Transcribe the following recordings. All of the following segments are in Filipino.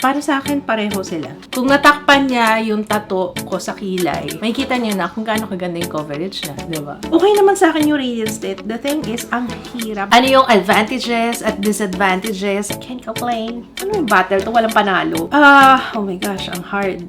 Para sa akin, pareho sila. Kung natakpan niya yung tattoo ko sa kilay, makikita niyo na kung gaano kaganda yung coverage niya, di ba? Okay naman sa akin yung radiance tint. The thing is, ang hirap. Ano yung advantages at disadvantages? Can't complain. Ano yung battle to? Walang panalo. Oh my gosh, ang hard.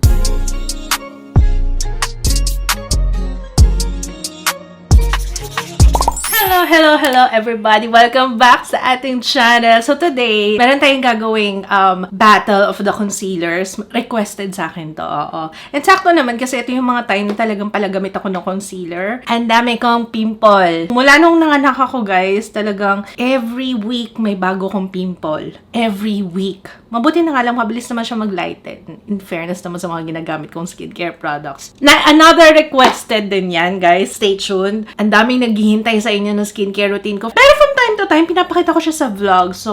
Hello everybody! Welcome back sa ating channel. So today, meron tayong gagawing battle of the concealers. Requested sa akin to, oo. And sakto naman kasi ito yung mga time na talagang palagamit ako ng concealer. And dami kong pimple. Mula nung nanganak ako guys, talagang every week may bago kong pimple. Every week. Mabuti na nga lang, mabilis naman siya mag-lighten. In fairness naman sa mga ginagamit kong skincare products. Another requested din yan, guys. Stay tuned. Ang daming naghihintay sa inyo ng skincare routine ko. Pero from time to time, pinapakita ko siya sa vlog. So,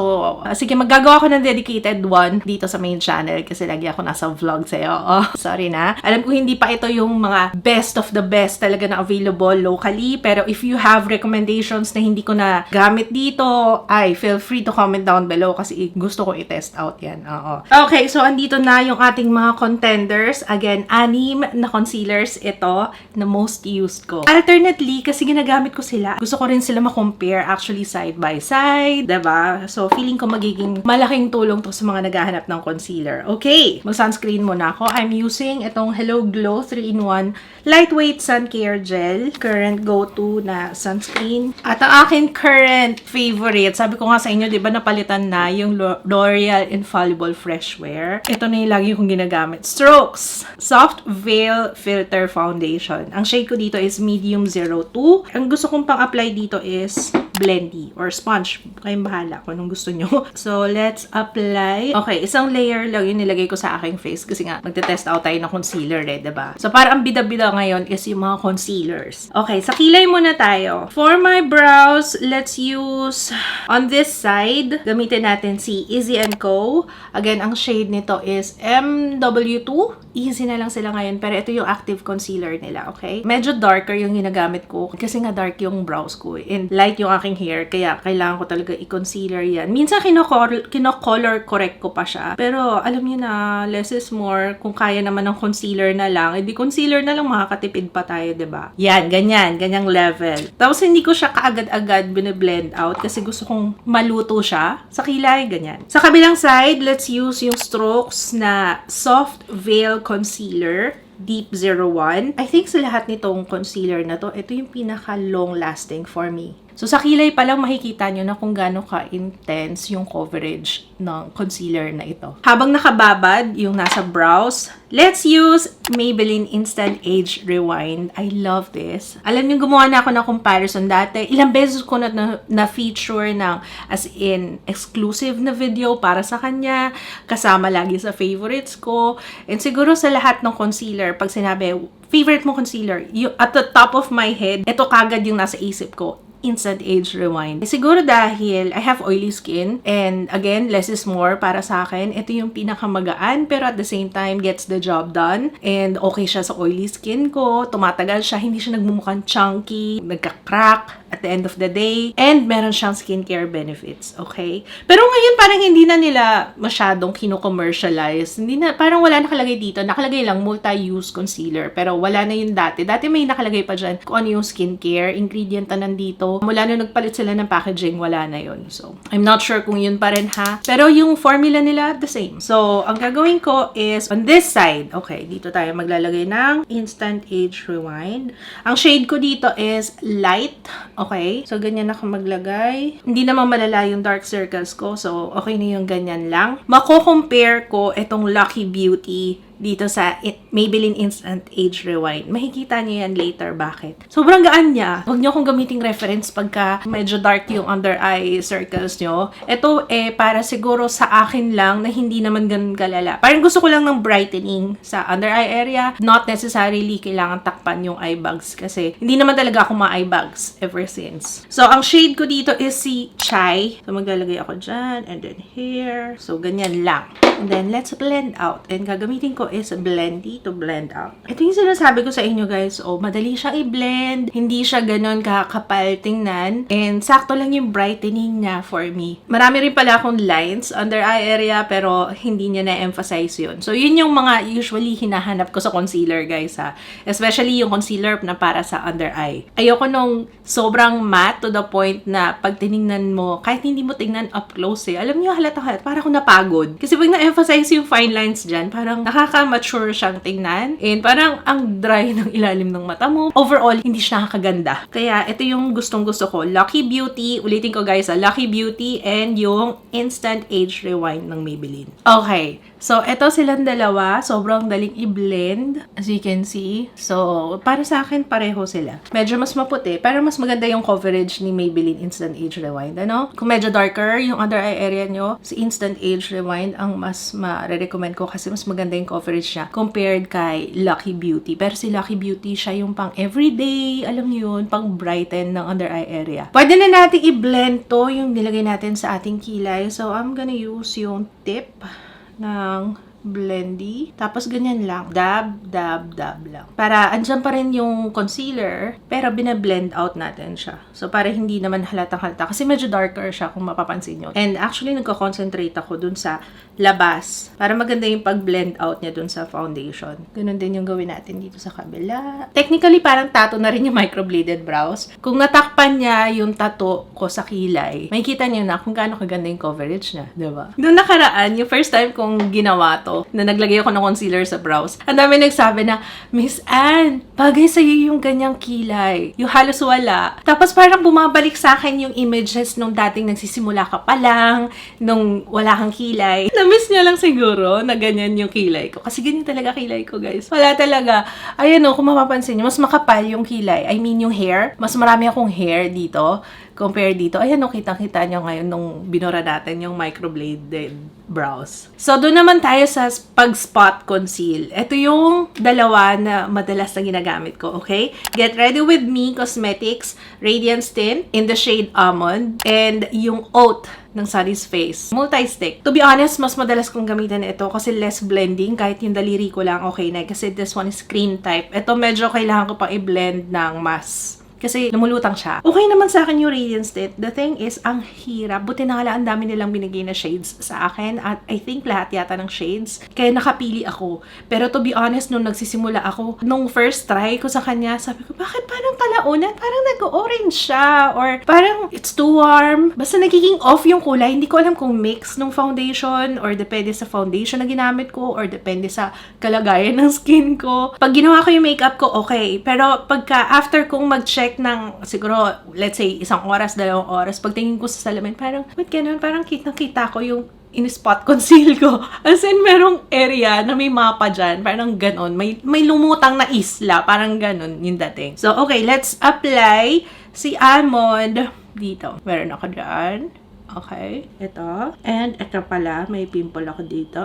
sige, maggagawa ko ng dedicated one dito sa main channel kasi lagi ako nasa vlog sa'yo. Oh, sorry na. Alam ko hindi pa ito yung mga best of the best talaga na available locally. Pero if you have recommendations na hindi ko na gamit dito, feel free to comment down below kasi gusto ko i-test out yan. Oo. Okay, so andito na yung ating mga contenders. Again, 6 na concealers ito na most used ko. Alternately, kasi ginagamit ko sila, gusto ko rin sila ma-compare actually side by side, diba? So, feeling ko magiging malaking tulong to sa mga naghahanap ng concealer. Okay, mag-sunscreen muna ako. I'm using itong Hello Glow 3-in-1 Lightweight Sun Care Gel. Current go-to na sunscreen. At ang aking current favorite, sabi ko nga sa inyo, diba napalitan na yung L'Oreal Infallible Fresh Wear. Ito na yung lagi kong ginagamit. Strokes Soft Veil Filter Foundation. Ang shade ko dito is Medium 02. Ang gusto kong pang-apply dito is Blendy or sponge. Kayong bahala kung anong gusto nyo. So, let's apply. Okay, isang layer lang yung nilagay ko sa aking face kasi nga, magte-test out tayo ng concealer diba? So, parang ang bida-bida ngayon is yung mga concealers. Okay, sa kilay muna tayo. For my brows, let's use on this side, gamitin natin si Easy & Co. Again, ang shade nito is MW2. Easy na lang sila ngayon, pero ito yung active concealer nila, okay? Medyo darker yung ginagamit ko kasi nga dark yung brows ko and light yung aking hair, kaya kailangan ko talaga i-concealer yan. Minsan kino-color correct ko pa siya, pero alam niyo na, less is more. Kung kaya naman ng concealer na lang, edi concealer na lang, makakatipid pa tayo, diba? Yan, ganyang level. Tapos hindi ko siya kaagad-agad bine-blend out kasi gusto kong maluto siya sa kilay, ganyan. Sa kabilang side, let's use yung Strokes na Soft Veil Concealer Deep 01. I think sa lahat nitong concealer na to, ito yung pinaka long lasting for me. So, sa kilay pa lang makikita nyo na kung gaano ka-intense yung coverage ng concealer na ito. Habang nakababad yung nasa brows, let's use Maybelline Instant Age Rewind. I love this. Alam nyo, gumawa na ako ng comparison dati. Ilang beses ko na feature ng as in exclusive na video para sa kanya. Kasama lagi sa favorites ko. And siguro sa lahat ng concealer, pag sinabi, favorite mo concealer, at the top of my head, ito kagad yung nasa isip ko. Instant Age Rewind. Siguro dahil I have oily skin and again, less is more para sa akin. Ito yung pinakamagaan pero at the same time gets the job done and okay siya sa oily skin ko. Tumatagal siya, hindi siya nagmumukhang chunky, nagka-crack at the end of the day and meron siyang skincare benefits, okay? Pero ngayon parang hindi na nila masyadong kino-commercialize. Hindi na, parang wala nakalagay dito. Nakalagay lang multi-use concealer pero wala na yun dati. Dati may nakalagay pa dyan kung ano yung skincare, ingredient na nandito. Mula na nagpalit sila ng packaging, wala na yun. So, I'm not sure kung yun pa rin ha. Pero yung formula nila, the same. So, ang gagawin ko is on this side. Okay, dito tayo maglalagay ng Instant Age Rewind. Ang shade ko dito is light. Okay? So, ganyan ako maglagay. Hindi naman malala yung dark circles ko. So, okay na yung ganyan lang. Mako-compare ko itong Lucky Beauty dito sa Maybelline Instant Age Rewind. Makikita niyo yan later. Bakit? Sobrang gaan niya. Huwag niyo akong gamiting reference pagka medyo dark yung under eye circles niyo. Ito para siguro sa akin lang na hindi naman ganun kalala. Parang gusto ko lang ng brightening sa under eye area. Not necessarily kailangan takpan yung eye bags kasi hindi naman talaga ako ma-eye bags ever since. So, ang shade ko dito is si Chai. So, maglalagay ako dyan and then here. So, ganyan lang. And then, let's blend out. And gagamitin ko is Blendy. easy to blend out. Ito yung sinasabi ko sa inyo guys, madali siyang i-blend, hindi siya ganon kakapal tingnan, and sakto lang yung brightening niya for me. Marami rin pala akong lines under eye area, pero hindi niya na-emphasize yun. So, yun yung mga usually hinahanap ko sa concealer guys ha. Especially yung concealer na para sa under eye. Ayoko nung sobrang matte to the point na pag tinignan mo, kahit hindi mo tingnan up close alam niyo halatang para akong napagod. Kasi pag na-emphasize yung fine lines dyan, parang nakaka-mature siyang tingnan. And parang ang dry ng ilalim ng mata mo. Overall, hindi siya nakakaganda. Kaya ito yung gustong-gusto ko. Lucky Beauty. Ulitin ko guys, Lucky Beauty and yung Instant Age Rewind ng Maybelline. Okay. So, ito silang dalawa. Sobrang daling i-blend. As you can see. So, para sa akin, pareho sila. Medyo mas maputi. Pero mas maganda yung coverage ni Maybelline Instant Age Rewind. Ano? Kung medyo darker yung under eye area nyo, si Instant Age Rewind ang mas ma-recommend ko kasi mas maganda yung coverage niya compared kay Lucky Beauty. Pero si Lucky Beauty, siya yung pang everyday, alam niyo yun, pang brighten ng under eye area. Pwede na natin i-blend to yung nilagay natin sa ating kilay. So, I'm gonna use yung tip ng blendy. Tapos ganyan lang. Dab, dab, dab lang. Para andyan pa rin yung concealer, pero binablend out natin siya. So, para hindi naman halatang-halata. Kasi medyo darker siya kung mapapansin nyo. And actually, nagko-concentrate ako dun sa labas. Para maganda yung pag-blend out niya dun sa foundation. Ganun din yung gawin natin dito sa kabila. Technically, parang tattoo na rin yung microbladed brows. Kung natakpan niya yung tattoo ko sa kilay, makikita niyo na kung gaano kaganda yung coverage niya. Diba? Doon nakaraan, yung first time kong ginawa to, na naglagay ako ng concealer sa brows, ang dami nagsabi na, Miss Anne, bagay sa'yo yung ganyang kilay. Yung halos wala. Tapos parang bumabalik sa akin yung images nung dating nagsisimula ka pa lang, nung wala kang kilay. Na-miss niya lang siguro na ganyan yung kilay ko. Kasi ganyan talaga kilay ko, guys. Wala talaga. Ayan o, kung mapapansin niyo, mas makapal yung kilay. I mean, yung hair. Mas marami akong hair dito compare dito. Ayan o, kitang-kita nyo ngayon nung binura natin yung microbladed brows. So, doon naman tayo sa pag-spot conceal. Ito yung dalawa na madalas na ginagamit ko, okay? Get Ready With Me Cosmetics Radiance Tint in the shade Almond and yung Oat ng Sunny's Face. Multi-stick. To be honest, mas madalas kong gamitin ito kasi less blending. Kahit yung daliri ko lang okay na. Kasi this one is cream type. Ito medyo kailangan ko pang i-blend ng mas. Kasi lumulutang siya. Okay naman sa akin yung Radiance Tint. The thing is, ang hirap. Buti na ang dami nilang binigay na shades sa akin. At I think lahat yata ng shades. Kaya nakapili ako. Pero to be honest, nung nagsisimula ako, nung first try ko sa kanya, sabi ko, bakit parang kalaunan? Parang nag-orange siya. Or parang it's too warm. Basta nagiging off yung kulay. Hindi ko alam kung mix ng foundation or depende sa foundation na ginamit ko or depende sa kalagayan ng skin ko. Pag ginawa ko yung makeup ko, okay. Pero pagka after kong mag-check ng siguro, let's say, 1 oras, 2 oras, pagtingin ko sa salamin, parang, ba't ganun? Parang kitang-kita ko yung in-spot conceal ko. As in, merong area na may mapa dyan. Parang ganon. May lumutang na isla. Parang ganon yung dating. So, okay, let's apply si Almond dito. Meron ako dyan. Okay, ito. And ito pala, may pimple ako dito.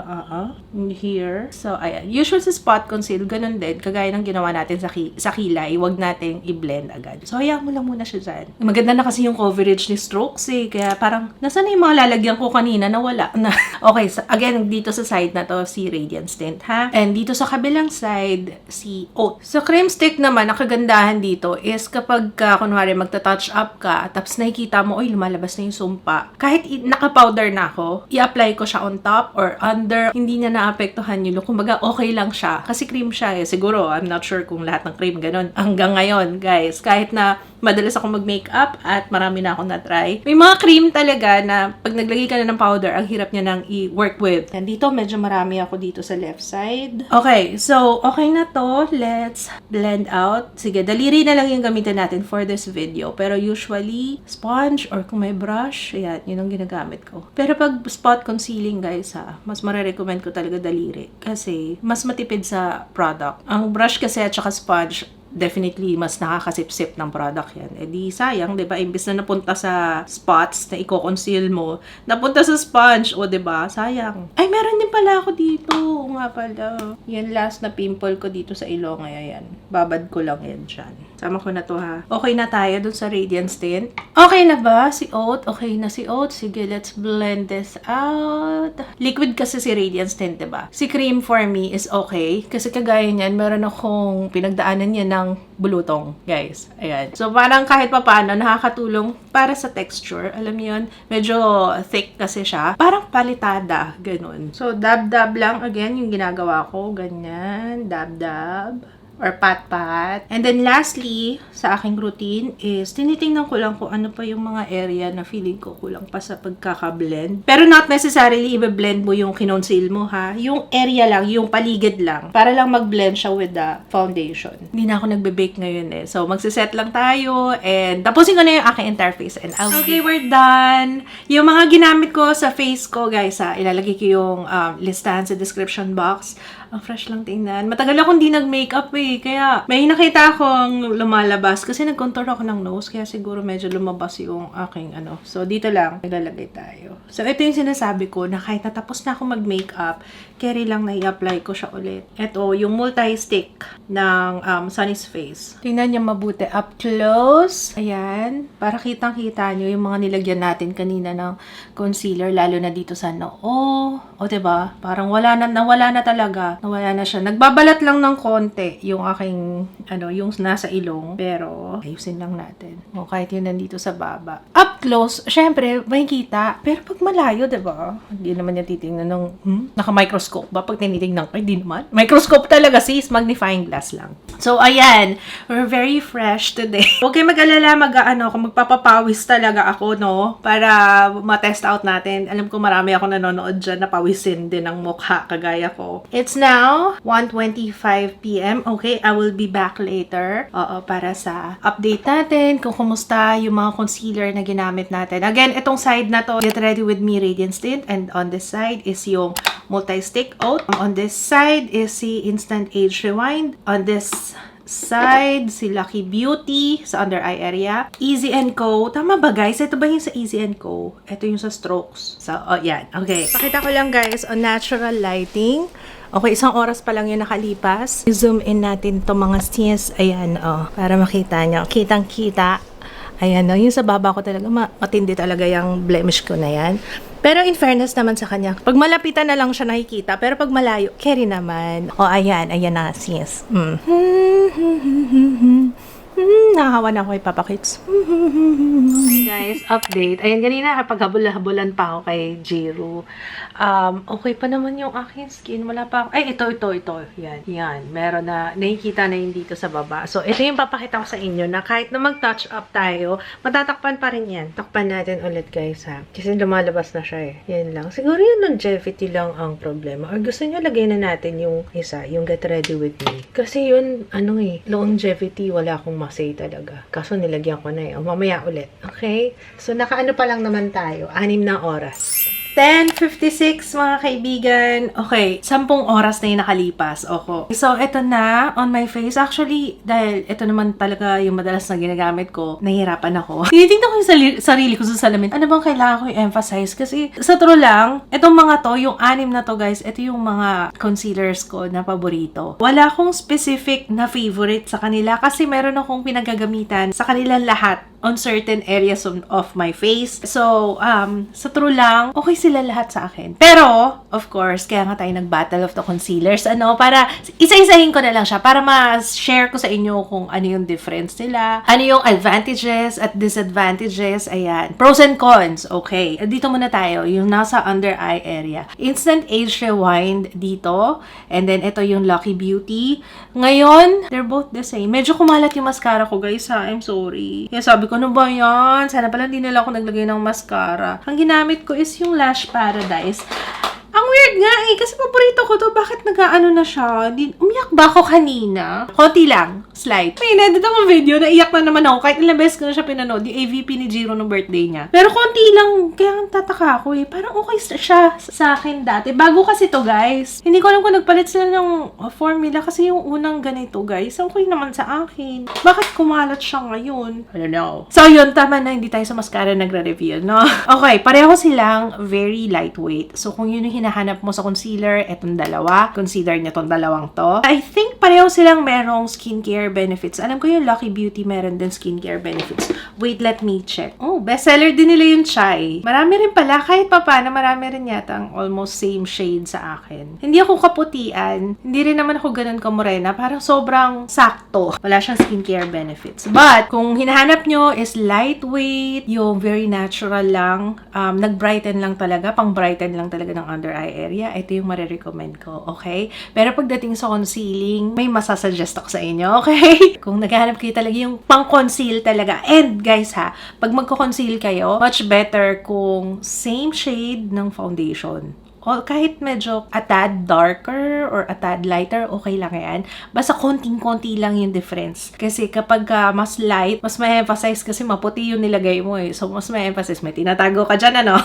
Here. So, ayan. Usual sa spot conceal, ganun din. Kagaya ng ginawa natin sa kilay, wag nating i-blend agad. So, hayaan mo lang muna siya dyan. Maganda na kasi yung coverage ni Strokes eh. Kaya parang, nasa na yung mga lalagyan ko kanina na wala na. Okay, so, again, dito sa side na to, si Radiance Tint, ha? And dito sa kabilang side, si Oat. So, cream stick naman, ang kagandahan dito is kapag, kunwari, magta-touch up ka, tapos nakikita mo, oy, lumalabas na yung sumpa. Kahit naka-powder na ako, i-apply ko siya on top or under, hindi niya naapektuhan yung look. Kumbaga, okay lang siya. Kasi cream siya eh. Siguro, I'm not sure kung lahat ng cream ganun. Hanggang ngayon, guys, kahit na madalas ako mag-makeup at marami na akong na-try, may mga cream talaga na pag naglagay ka na ng powder, ang hirap niya nang i-work with. And dito, medyo marami ako dito sa left side. Okay, so, okay na to. Let's blend out. Sige, daliri na lang yung gamitin natin for this video. Pero usually, sponge or kung may brush, ayan, yun ang ginagamit ko. Pero pag spot concealing, guys, ha, mas marirecommend ko talaga daliri. Kasi, mas matipid sa product. Ang brush kasi at saka sponge, definitely mas nakakasip-sip ng product yan. Eh di sayang, 'di ba? Imbes na napunta sa spots na i-conceal mo, napunta sa sponge, o 'di ba? Sayang. Ay, meron din pala ako dito. O nga pala. Yan last na pimple ko dito sa ilong, ayan. Babad ko lang yan diyan. Sama ko na to ha. Okay na tayo dun sa Radiance Tint. Okay na ba si Oat? Okay na si Oat. Sige, let's blend this out. Liquid kasi si Radiance Tint, diba? Si cream for me is okay. Kasi kagaya niyan, meron akong pinagdaanan niya ng bulutong, guys. Ayan. So, parang kahit papaano, nakakatulong para sa texture. Alam mo yun? Medyo thick kasi siya. Parang palitada. Ganun. So, dab-dab lang. Again, yung ginagawa ko. Ganyan. Dab-dab. Or pat-pat. And then lastly, sa aking routine is tinitingnan ko lang kung ano pa yung mga area na feeling ko kulang pa sa pagkaka-blend. Pero not necessarily i-blend mo yung kinonceal mo ha. Yung area lang, yung paligid lang. Para lang mag-blend siya with the foundation. Hindi na ako nagbe-bake ngayon eh. So, magsiset lang tayo and tapusin ko na yung aking interface. And okay, we're done. Yung mga ginamit ko sa face ko, guys ha, ilalagay ko yung listahan sa description box. Ang fresh lang tingnan. Matagal akong di nag-makeup eh. Kaya may nakita akong lumalabas kasi nag-contour ako ng nose. Kaya siguro medyo lumabas yung aking ano. So, dito lang naglalagay tayo. So, ito yung sinasabi ko na kahit natapos na ako mag-makeup, carry lang na i-apply ko siya ulit. Ito, yung multi-stick ng Sunny's Face. Tingnan niyo mabuti. Up close. Ayan. Para kitang-kita nyo yung mga nilagyan natin kanina ng concealer. Lalo na dito sa noo. O, diba? Parang nawala na talaga. Nawala na siya. Nagbabalat lang ng konti yung aking, yung nasa ilong. Pero, ayusin lang natin. O, kahit yun nandito sa baba. Up close, syempre, makikita. Pero pag malayo, diba? Hindi naman niya titingnan ng, naka-microscope ba? Pag tinitingnan ko, hindi naman. Microscope talaga, sis. Magnifying glass lang. So, ayan. We're very fresh today. Huwag kayo mag-alala, kung magpapapawis talaga ako, no? Para ma-test out natin. Alam ko marami ako nanonood dyan na pawisin din ang mukha, kagaya ko. It's now 1:25 p.m. Okay, I will be back later. Para sa update natin kung kumusta yung mga concealer na ginamit natin. Again, itong side na to, Get Ready With Me Radiance Tint. And on this side is yung multi-stick Oat. On this side is si Instant Age Rewind. On this side, si Lucky Beauty sa under eye area. Easy & Co. Tama ba guys? Ito ba yung sa Easy & Co? Ito yung sa Strokes. So, yan. Okay. Pakita ko lang guys on natural lighting. Okay, 1 oras pa lang yung nakalipas. Zoom in natin itong mga scenes. Ayan, para makita nyo. Kitang-kita. Ayan, yung sa baba ko talaga, matindi talaga yung blemish ko na yan. Pero in fairness naman sa kanya, pag malapitan na lang siya nakikita, pero pag malayo, carry naman. Ayan na, sis. Nakahawa na ako kay Papa Kits. Guys, update. Ayan, kanina kapag habol-habulan pa ako kay Jiro. Okay pa naman yung aking skin. Wala pa ako. Ay, ito. Yan. Meron na, nakikita na yun dito sa baba. So, ito yung papakita ko sa inyo na kahit na mag-touch up tayo, matatakpan pa rin yan. Takpan natin ulit guys ha. Kasi lumalabas na siya eh. Yan lang. Siguro yung longevity lang ang problema. Or gusto nyo lagay na natin yung isa, yung Get Ready With Me. Kasi yun, longevity, wala akong masay talaga. Kaso nilagyan ko na eh. Mamaya ulit. Okay? So, nakaano pa lang naman tayo. 6 na oras. 10:56 mga kaibigan. Okay, 10 oras na yung nakalipas. Okay. So, ito na on my face. Actually, dahil ito naman talaga yung madalas na ginagamit ko, nahihirapan ako. Tinitingnan ko yung sarili ko sa salamin. Ano bang kailangan ko i-emphasize? Kasi sa true lang, itong mga to, yung 6 na to guys, ito yung mga concealers ko na paborito. Wala akong specific na favorite sa kanila kasi meron akong pinagagamitan sa kanilang lahat on certain areas of my face. So, sa true lang, okay sila lahat sa akin. Pero, of course, kaya nga tayo nag-battle of the concealers. Para, isa-isahin ko na lang siya para ma-share ko sa inyo kung ano yung difference nila, ano yung advantages at disadvantages, ayan. Pros and cons, okay. Dito muna tayo, yung nasa under eye area. Instant Age Rewind dito, and then ito yung Lucky Beauty. Ngayon, they're both the same. Medyo kumalat yung mascara ko, guys, ha. I'm sorry. Kaya sabi ko, ano ba yan? Sana pala hindi nila ako naglagay ng mascara. Ang ginamit ko is yung Lash Paradise. Ang weird nga eh, kasi paborito ko to. Bakit nag-ano na siya? Umiyak ba ako kanina? Konti lang. Slide. May inedit akong video, naiyak na naman ako. Kahit ilang beses ko na siya pinanood, yung AVP ni Jiro nung birthday niya. Pero konti lang, kaya tataka ako eh. Parang okay siya sa akin dati. Bago kasi to guys. Hindi ko alam kung nagpalit sila ng formula kasi yung unang ganito guys, okay naman sa akin. Bakit kumalat siya ngayon? I don't know. So yun, tama na, hindi tayo sa mascara nagre-reveal, no? Okay, pareho silang very lightweight. So kung yun yung hinahanap mo sa concealer, etong dalawa. Consider niya tong dalawang to. I think pareho silang merong skincare skincare benefits. Alam ko yung Lucky Beauty meron din skincare benefits. Wait, let me check. Oh, bestseller din nila yung chai. Marami rin pala, kahit pa paano, marami rin yata ang almost same shade sa akin. Hindi ako kaputian, hindi rin naman ako ganun kamorena, parang sobrang sakto. Wala siyang skincare benefits. But, kung hinahanap nyo is lightweight, yung very natural lang, nag-brighten lang talaga, pang-brighten lang talaga ng under eye area, ito yung marirecommend ko, okay? Pero pagdating sa concealing, may masasuggest ako sa inyo, okay? Kung naghahanap kayo talaga yung pang-conceal talaga. And guys ha, pag magko-conceal kayo, much better kung same shade ng foundation. O kahit medyo a tad darker or a tad lighter, okay lang yan. Basta konting-konti lang yung difference. Kasi kapag mas light, mas ma-emphasize kasi maputi yung nilagay mo eh. So, mas ma-emphasize. May tinatago ka dyan, ano?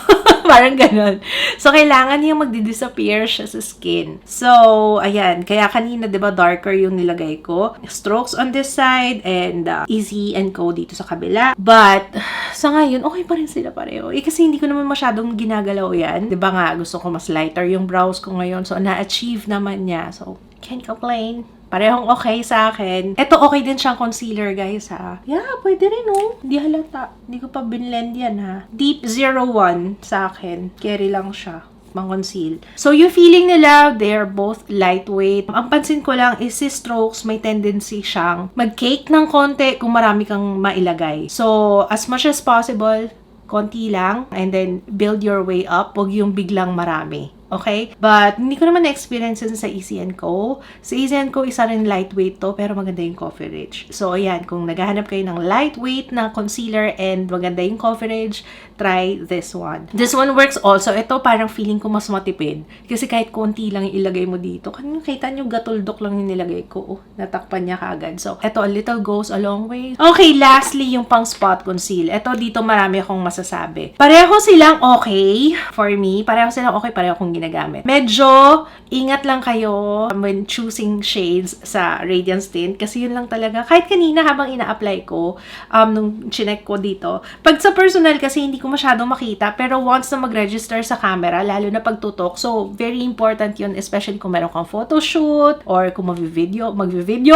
Parang ganun. So, kailangan yung magdi-disappear siya sa skin. So, ayan. Kaya kanina, di ba, darker yung nilagay ko. Strokes on this side and Easy and Co dito sa kabila. But, sa ngayon, okay pa rin sila pareho. Eh, kasi hindi ko naman masyadong ginagalaw yan. Di ba nga, gusto ko mas lighter yung brows ko ngayon. So, na-achieve naman niya. So, can't complain. Parehong okay sa akin. Ito, okay din siyang concealer, guys, ha? Yeah, pwede rin, oh. Hindi halata. Hindi ko pa binlend yan, ha? Deep 01 sa akin. Carry lang siya. Mang-conceal. So, yung feeling nila, they're both lightweight. Ang pansin ko lang is si Strokes, may tendency siyang mag-cake ng konti kung marami kang mailagay. So, as much as possible, konti lang, and then build your way up. Huwag yung biglang marami. Okay? But, hindi ko naman na-experience yun sa Easy & Co. Sa Easy & Co, isa rin lightweight to, pero maganda yung coverage. So, ayan, kung naghahanap kayo ng lightweight na concealer and maganda yung coverage, try this one. This one works also. Ito, parang feeling ko mas matipid. Kasi kahit konti lang yung ilagay mo dito. Kanina, kita nyo, gatuldok lang yung nilagay ko. Oh, natakpan niya kagad. So, ito, a little goes a long way. Okay, lastly, yung pang spot conceal. Ito, dito marami akong masasabi. Pareho silang okay for me. Pareho silang okay, pareho akong ginagamit. Medyo ingat lang kayo when choosing shades sa Radiance Tint kasi yun lang talaga. Kahit kanina habang ina-apply ko, nung chinek ko dito, pag sa personal kasi hindi ko masyadong makita, pero once na mag-register sa camera, lalo na pagtutok, so very important yun, especially kung meron kang photoshoot or kung mag-video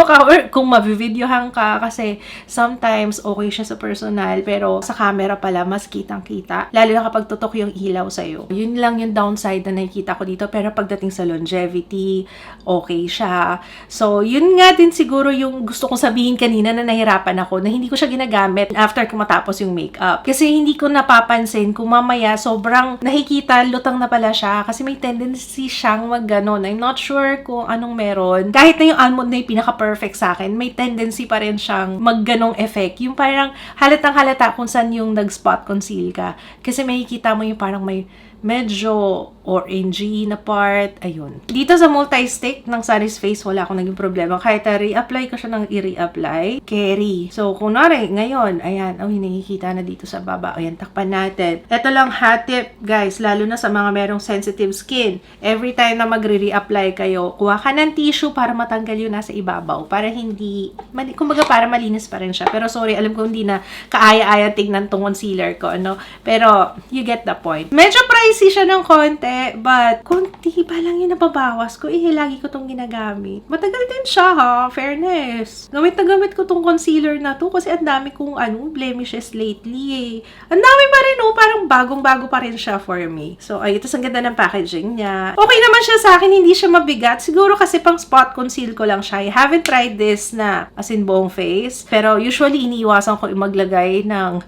ka or kung mag-videohan ka kasi sometimes okay siya sa personal pero sa camera pala mas kitang-kita. Lalo na kapag tutok yung ilaw sa'yo. Yun lang yung downside na nakikita ko dito. Pero pagdating sa longevity, okay siya. So, yun nga din siguro yung gusto kong sabihin kanina na nahirapan ako na hindi ko siya ginagamit after ko matapos yung makeup. Kasi hindi ko napapansin kung mamaya sobrang nakikita, lutang na pala siya. Kasi may tendency siyang mag-ganon. I'm not sure kung anong meron. Kahit na yung almond na yung pinaka-perfect sa akin, may tendency pa rin siyang mag-ganong effect. Yung parang halatang halata kung saan yung nag-spot conceal ka. Kasi makikita mo yung parang may medyo orangey na part. Ayun. Dito sa multi-stick ng Sunny's Face, wala akong naging problema. Kahit re-apply ko siya ng i-re-apply, carry. So, kunwari, ngayon, ayan, nakikita na dito sa baba. Ayan, takpan natin. Ito lang hot tip, guys, lalo na sa mga merong sensitive skin. Every time na magre-re-apply kayo, kuha ka ng tissue para matanggal yung nasa ibabaw. Para hindi, kumbaga para malinis pa rin siya. Pero sorry, alam ko hindi na kaaya-aya tignan tong concealer ko, ano? Pero, you get the point. Medyo pricey siya ng konti, but konti pa lang yung nababawas ko. Lagi ko tong ginagamit. Matagal din siya, ha? Fairness. Gamit na gamit ko tong concealer na to kasi ang dami kong blemishes lately, eh. Ang dami pa rin, oh. Parang bagong-bago pa rin siya for me. So, ay, ito ang ganda ng packaging niya. Okay naman siya sa akin, hindi siya mabigat. Siguro kasi pang spot conceal ko lang siya. I haven't tried this na as in buong face. Pero usually, iniiwasan ko maglagay ng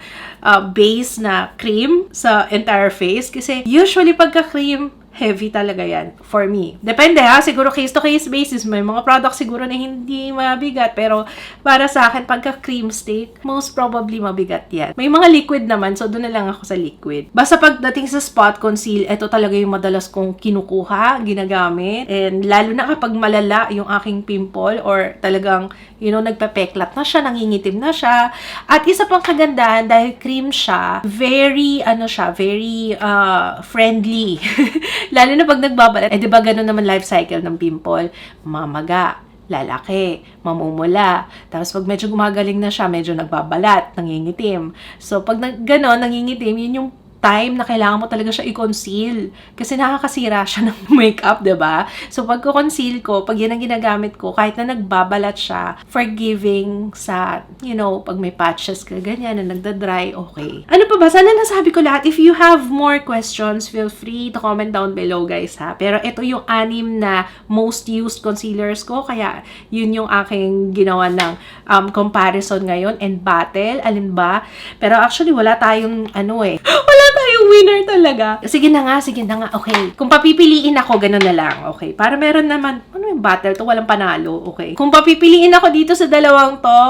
base na cream sa entire face. Kasi usually pagka-cream, heavy talaga yan for me. Depende ha, siguro case-to-case basis. May mga products siguro na hindi mabigat. Pero para sa akin, pagka cream stick, most probably mabigat yan. May mga liquid naman, so doon na lang ako sa liquid. Basta pagdating sa spot conceal, ito talaga yung madalas kong kinukuha, ginagamit. And lalo na kapag malala yung aking pimple or talagang, nagpepeklat na siya, nangingitim na siya. At isa pang kagandahan, dahil cream siya, very friendly. Lalo na pag nagbabalat. Di ba ganun naman life cycle ng pimple? Mamaga, lalaki, mamumula. Tapos pag medyo gumagaling na siya, medyo nagbabalat, nangingitim. So pag ganon, nangingitim, yun yung time na kailangan mo talaga siya i-conceal. Kasi nakakasira siya ng makeup, diba? So, pag conceal ko, pag yan ang ginagamit ko, kahit na nagbabalat siya, forgiving sa, pag may patches ka, ganyan, na nagda-dry, okay. Ano pa ba? Sana nasabi ko lahat. If you have more questions, feel free to comment down below, guys, ha? Pero ito yung 6 na most used concealers ko, kaya yun yung aking ginawa ng comparison ngayon and battle, alin ba? Pero actually, wala tayong, wala tayong winner talaga. Sige na nga, okay. Kung papipiliin ako, ganun na lang, okay. Para meron naman, yung battle to, walang panalo, okay. Kung papipiliin ako dito sa dalawang to,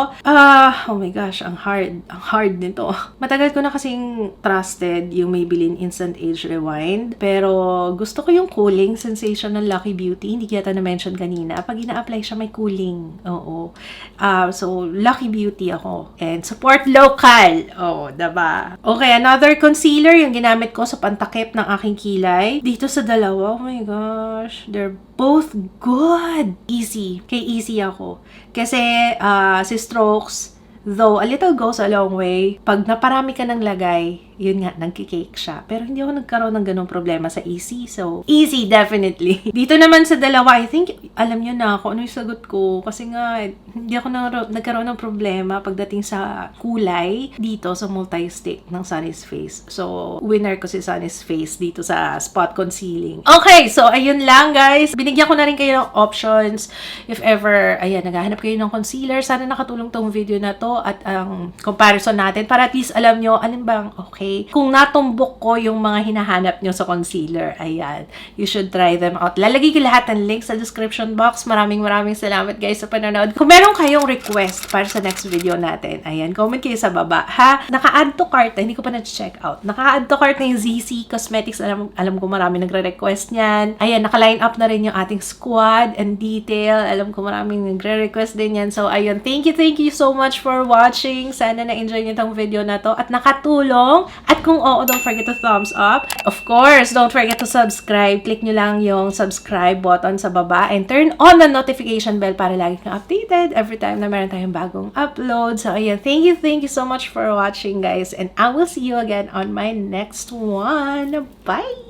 oh my gosh, ang hard nito. Matagal ko na kasing trusted yung Maybelline Instant Age Rewind, pero gusto ko yung cooling sensation ng Lucky Beauty, hindi kita na-mention kanina. Pag ina-apply siya, may cooling, oo. So, Lucky Beauty ako. And support local, diba? Okay, another concealer, yung ginamit ko sa pantakip ng aking kilay. Dito sa dalawa, oh my gosh, they're both good. Easy. Kay easy ako. Kasi, si Strokes, though a little goes a long way, pag naparami ka ng lagay, yun nga, nagkikake siya. Pero hindi ako nagkaroon ng ganong problema sa easy. So, easy, definitely. Dito naman sa dalawa, I think, alam nyo na ako ano yung sagot ko. Kasi nga, hindi ako nagkaroon ng problema pagdating sa kulay dito sa multi-stick ng Sunny's Face. So, winner ko si Sunny's Face dito sa spot concealing. Okay, so, ayun lang, guys. Binigyan ko na rin kayo ng options. If ever, naghahanap kayo ng concealer, sana nakatulong tong video na to at ang comparison natin para at least alam nyo, alin bang okay. Kung natumbok ko yung mga hinahanap nyo sa concealer, you should try them out. Lalagay ko lahat ng links sa description box. Maraming salamat guys sa panonood. Kung meron kayong request para sa next video natin, comment kayo sa baba, ha? Naka-add to cart, hindi ko pa na-check out. Naka-add to cart na yung ZC Cosmetics. Alam ko marami nagre-request niyan. Naka-line up na rin yung ating squad and detail. Alam ko maraming nagre-request din yan. So, thank you so much for watching. Sana na-enjoy niyo tong video na to at nakatulong. At kung don't forget to thumbs up. Of course, don't forget to subscribe. Click nyo lang yung subscribe button sa baba and turn on the notification bell para lagi kang updated every time na meron tayong bagong upload. So, thank you so much for watching, guys. And I will see you again on my next one. Bye!